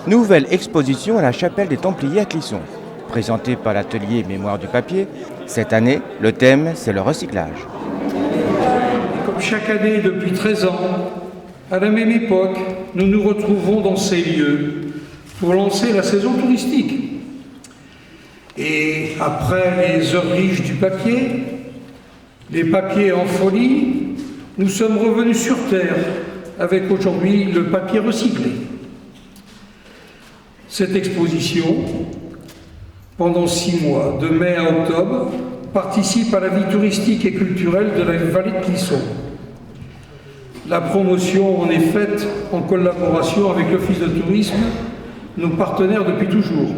Nouvelle exposition à la chapelle des Templiers à Clisson, présentée par l'atelier Mémoire du papier. Cette année, le thème, c'est le recyclage. Comme chaque année depuis 13 ans, à la même époque, nous nous retrouvons dans ces lieux pour lancer la saison touristique. Et après les heures riches du papier, les papiers en folie, nous sommes revenus sur Terre avec aujourd'hui le papier recyclé. Cette exposition, pendant 6 mois, de mai à octobre, participe à la vie touristique et culturelle de la vallée de Clisson. La promotion en est faite en collaboration avec l'Office de tourisme, nos partenaires depuis toujours.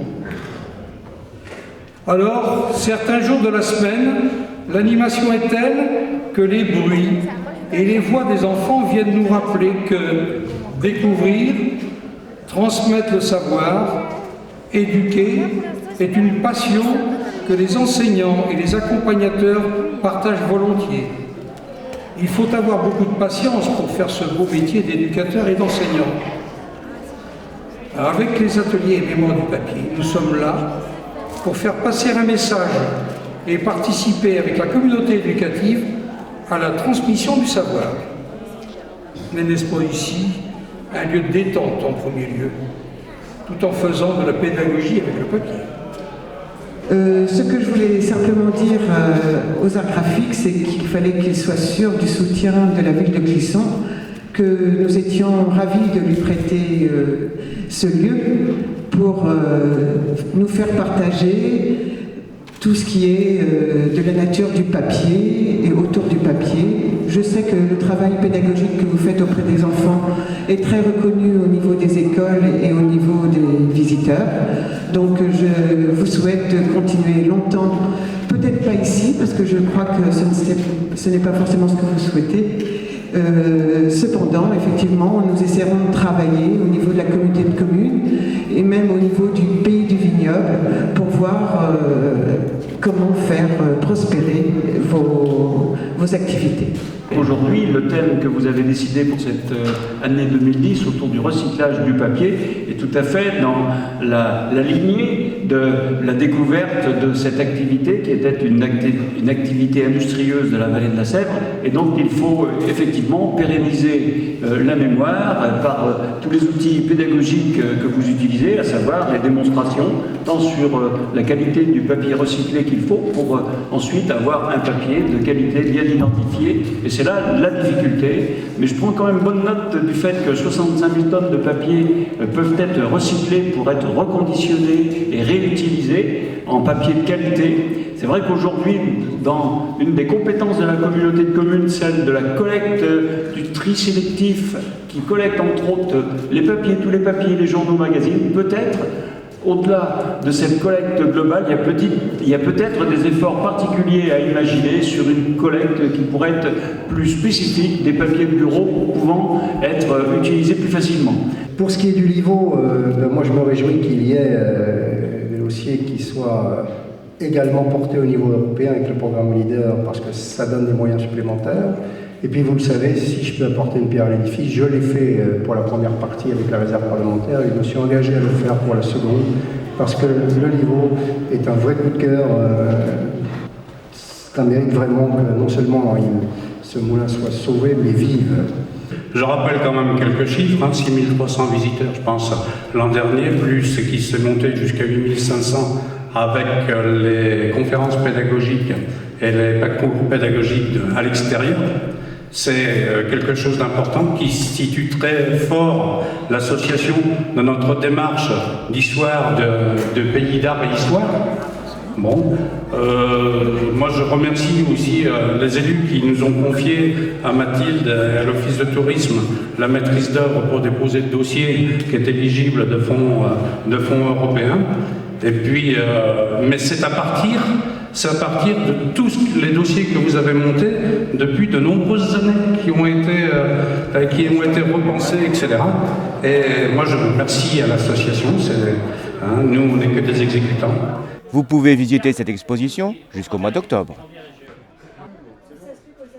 Alors, certains jours de la semaine, l'animation est telle que les bruits et les voix des enfants viennent nous rappeler que découvrir, transmettre le savoir, éduquer est une passion que les enseignants et les accompagnateurs partagent volontiers. Il faut avoir beaucoup de patience pour faire ce beau métier d'éducateur et d'enseignant. Avec les ateliers Mémoire du papier, nous sommes là pour faire passer un message et participer avec la communauté éducative à la transmission du savoir. Mais n'est-ce pas ici un lieu de détente en premier lieu, tout en faisant de la pédagogie avec le papier? Ce que je voulais simplement dire aux arts graphiques, c'est qu'il fallait qu'ils soient sûrs du soutien de la ville de Clisson, que nous étions ravis de lui prêter ce lieu pour nous faire partager tout ce qui est de la nature du papier et autour du papier. Je sais que le travail pédagogique que vous faites auprès des enfants est très reconnu au niveau des écoles et au niveau des visiteurs. Donc je vous souhaite de continuer longtemps, peut-être pas ici, parce que je crois que ce n'est pas forcément ce que vous souhaitez. Cependant, effectivement, nous essaierons de travailler au niveau de la communauté de communes et même au niveau du pays du vignoble pour voir comment faire prospérer vos activités. Aujourd'hui, le thème que vous avez décidé pour cette année 2010 autour du recyclage du papier est tout à fait dans la lignée de la découverte de cette activité qui était une activité industrieuse de la vallée de la Sèvre. Et donc il faut effectivement pérenniser la mémoire par tous les outils pédagogiques que vous utilisez, à savoir les démonstrations, tant sur la qualité du papier recyclé qu'il faut pour ensuite avoir un papier de qualité bien identifié. Et c'est là la difficulté, mais je prends quand même bonne note du fait que 65 000 tonnes de papier peuvent être recyclés pour être reconditionnés et réutilisés en papier de qualité. C'est vrai qu'aujourd'hui, dans une des compétences de la communauté de communes, celle de la collecte du tri sélectif, qui collecte entre autres les papiers, tous les papiers, les journaux, magazines, peut-être au-delà de cette collecte globale, il y a peut-être des efforts particuliers à imaginer sur une collecte qui pourrait être plus spécifique, des papiers de bureau pouvant être utilisés plus facilement. Pour ce qui est du niveau, moi je me réjouis qu'il y ait des dossiers qui soient également portés au niveau européen avec le programme LEADER, parce que ça donne des moyens supplémentaires. Et puis vous le savez, si je peux apporter une pierre à l'édifice, je l'ai fait pour la première partie avec la réserve parlementaire et je me suis engagé à le faire pour la seconde parce que le niveau est un vrai coup de cœur. Ça mérite vraiment que non seulement ce moulin soit sauvé, mais vive. Je rappelle quand même quelques chiffres, 6300 visiteurs je pense l'an dernier, plus ce qui s'est monté jusqu'à 8500 avec les conférences pédagogiques et les parcours pédagogiques à l'extérieur. C'est quelque chose d'important qui situe très fort l'association de notre démarche d'histoire de pays d'art et histoire. Bon, moi je remercie aussi les élus qui nous ont confié à Mathilde et à l'Office de tourisme la maîtrise d'œuvre pour déposer le dossier qui est éligible de fonds européens. Et puis, mais c'est à partir de tous les dossiers que vous avez montés depuis de nombreuses années qui ont été repensés, etc. Et moi, je remercie à l'association. Nous, on n'est que des exécutants. Vous pouvez visiter cette exposition jusqu'au mois d'octobre.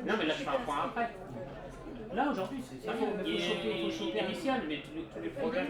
Non, mais là, je fais un point après. Là, aujourd'hui, c'est ça. Il faut choper initial, mais tous les problèmes.